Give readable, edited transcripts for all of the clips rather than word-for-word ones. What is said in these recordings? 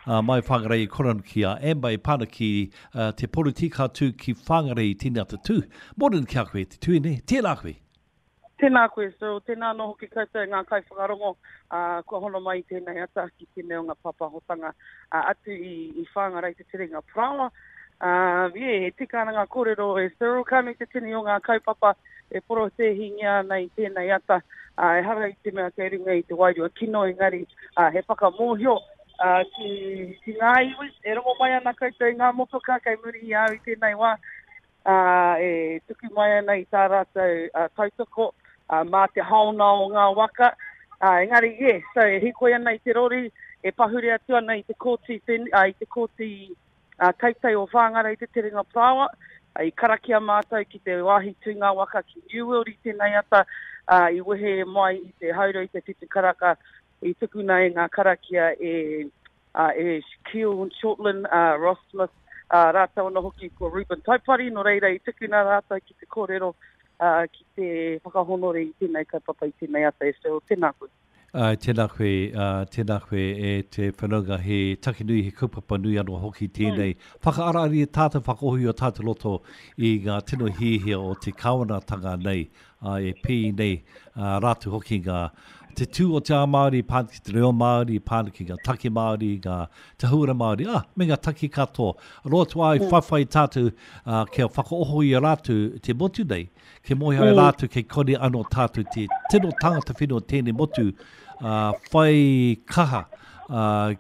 mai Whangarei koranukia e mai pana ki te politika tū ki Whangarei tina te tū. Morin kia koe te tū ne, tēnā koe. Tēnā koe, so tēnā no hoki koutou ngā kai whakarongo, kua hono mai tēnei ata ki tēnei o ngā papahotanga atu i Whangarei te tiringa prawa. He tika ana ngā kōrero e Cyril kami te tini o ngā kaupapa e poro te hingia nei tēnei ata. E hara i te mea kei ringa i te wairua kino engari he whakamohio ki ngā iwi. E rongo mai ana koutou ngā motoka kei muri i au i tēnei wā. E tuki mai ana i tā rātou tautoko. Mā te haona o ngā waka. Engari, so e hikoi ana i te rori, e pahuri atu ana i te kōti teitei o Whangarei te tiringa prawa, i karakia mātou ki te wāhi tū ngā waka ki New World i tēnei ata, i wehe mai i te hauro i te titu karaka, i tukuna e ngā karakia e Shaquille Shortland, Ross Smith, rātou no hoki ko Ruben Taipari, no reira i tukuna rātou ki te kōrero, ki te whakahonore i tēnei kaupapa i tēnei ata e so tēnā koe. Tēnā koe e te whanonga he takinui he kaupapa nui anō hoki tēnei. Whakaarari e tātou whakohui o tātou loto i ngā tino hihia o te kawanatanga nei, e pī nei rātu hoki ngā te tū o te a Māori, pāniki te reo Māori, pāniki ngā taki Māori, ngā te hura Māori, me ngā taki katoa. Roa tu ai whawhai tātou kia whakaoho i a rātu te motu nei, ke mohi ai rātu ke kone anō tātou te tino tangata whenua tēnei motu, whai kaha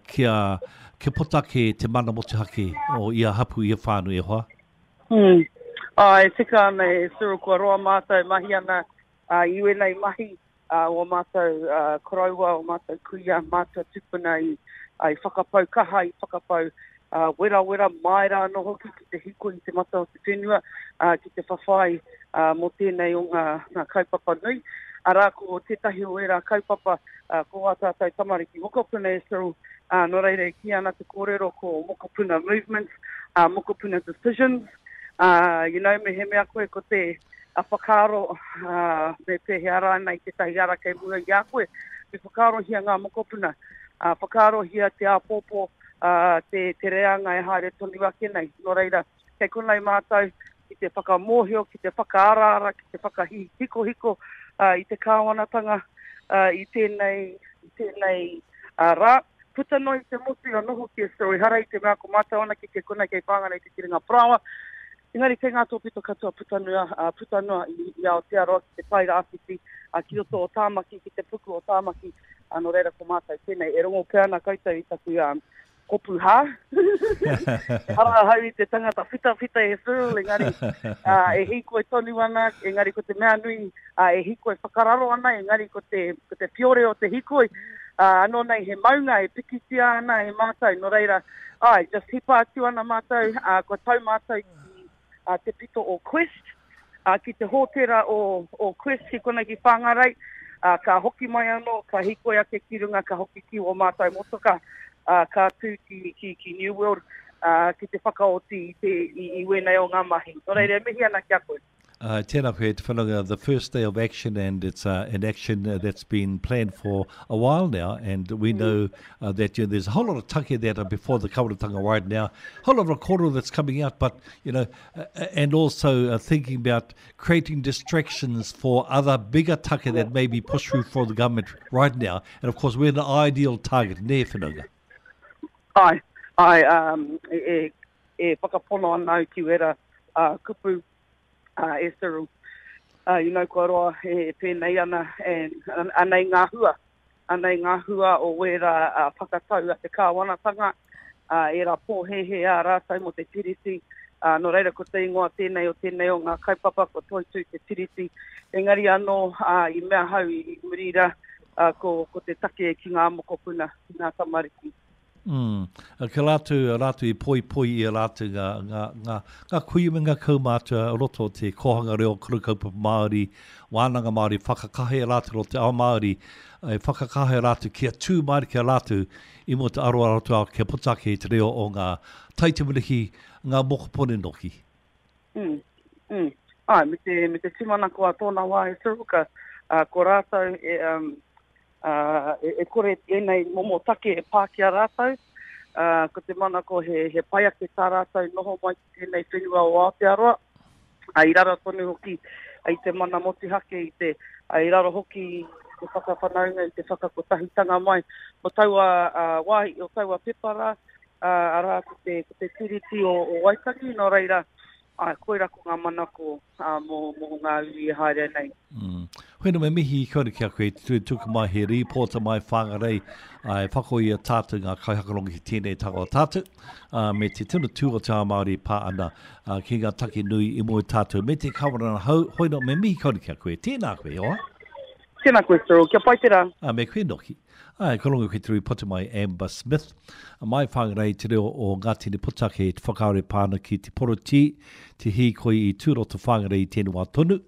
kia potake te mana motu hake o ia hapu i a whānu e hoa. E tika ana e suru kua roa mātou mahi ana i wenei mahi, o mātou koraua, o mātou kuia, mātou tupuna i whakapau kaha, i whakapau wera maira no hoki ki te hiko i te mata o te whenua, ki te whawhai mō tēnei o ngā kaupapa nui. Arā ko tētahi o era kaupapa ko ātātou tamariki mokopuna e Cyril, no reire ki ana te kōrero ko mokopuna movements, mokopuna decisions, me he mea koe ko te whakaro me pehe ara nei te tahi ara kei mua i a koe, me whakaro hia ngā mokopuna, whakaro hia te āpōpō, te reanga e haere toni wake nei, no reira, kei konei mātou ki te whakamohio, ki te whakaarara, ki te whakahiko, i te kāwanatanga, i tēnei rā. Puta noi te motu a noho ki e Cyril, hara i te mea ko mātou ana ki te konei kei Whangarei te tiringa prawa. Engari kei ngā tōpito katoa putanua i Aotearoa ki te paira apiti, ki roto o tāmaki, ki te puku o tāmaki, no reira ko mātou tēnei. E rongo pēr ana koutou i taku kopu hā. Hara hau i te tangata whita e Cyril, engari e hiko e tonu ana, engari ko te mea nui, e hiko e whakararo ana, engari ko te piore o te hikoi, anō nei he maunga e pikitia ana e mātou, no reira, just hipa atu ana mātou, ko tau mātou te pito o Quest, ki te hōtera o Quest ki kona ki Whangarei, ka hoki mai anō, ka hikoia ke kirunga, ka hoki ki o mātai motoka, ka tū ki New World, ki te whakaoti i wenei o ngā mahi. No reire, mihi ana kia koe. Tēnā koe te whanonga, the first day of action, and it's an action that's been planned for a while now, and we know that there's a whole lot of take that are before the kawaratanga right now, a whole lot of koro that's coming out, but and also thinking about creating distractions for other bigger take that may be pushed through for the government right now, and of course we're the ideal target, ne whanonga. E whakapono ana ki wera kupu, e Cyril, kua roa e pēnei ana, anei ngā hua o wera whakatau a te kāwanatanga, e rā pōhehe a rātou mo te tiriti, no reira ko te ingoa tēnei o ngā kaupapa ko toitu te tiriti, engari anō i mea hau i murira ko te take ki ngā mokopuna, ngā tamariki. Ka rātu I poi I a rātu ngā kuiume ngā kaumātua roto te kohanga reo kurukaupapa Māori, wānanga Māori, whakakahe rātu ro te ao Māori, whakakahe rātu kia tū Māori kia rātu I mo te aroa rātu au kia potake te reo o ngā taitimunihi, ngā mokopone noki. Me te timana koa tōna wā e Cyril, ko rātou e kore enei momo take e Pākia rātou, ko te mana ko he paia ke tā rātou noho mai ki tēnei whenua o Aotearoa. I rara tonu hoki i te mana motihake i rara hoki te whakawhanaunga i te whakakotahitanga mai. O taua wahi, o taua pepara, ara ko te tiriti o Waitangi, no reira, koe rako ngā manako mō ngā ui e haere nei. Whena me mihi i kore kia koe, tuka mai he reporter mai Whangarei, ai whakoi a tātou ngā kaihakarongi ki tēnei tako o tātou, me te tino tū o tā Maori pā ana ki ngā taki nui i mō tātou, me te kawarana hoina me mihi kore kia koe, tēnā koe, oa? Tēnā koe, Cyril, kia pai te rā. Me koe noki. Kolonga koe tui pota mai Amber Smith. Mai Whangarei te reo o Ngatihine Putake te whakaore pāna ki te poroti, te hi koi i tūroto Whangarei tēnu wā tonu.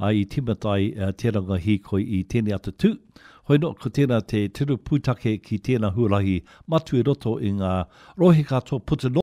I timatai tēranga hi koi i tēne ata tū. Hoi no, ko tēnā te tiru pūtake ki tēnā huarahi matu e roto i ngā rohe katoa puta no.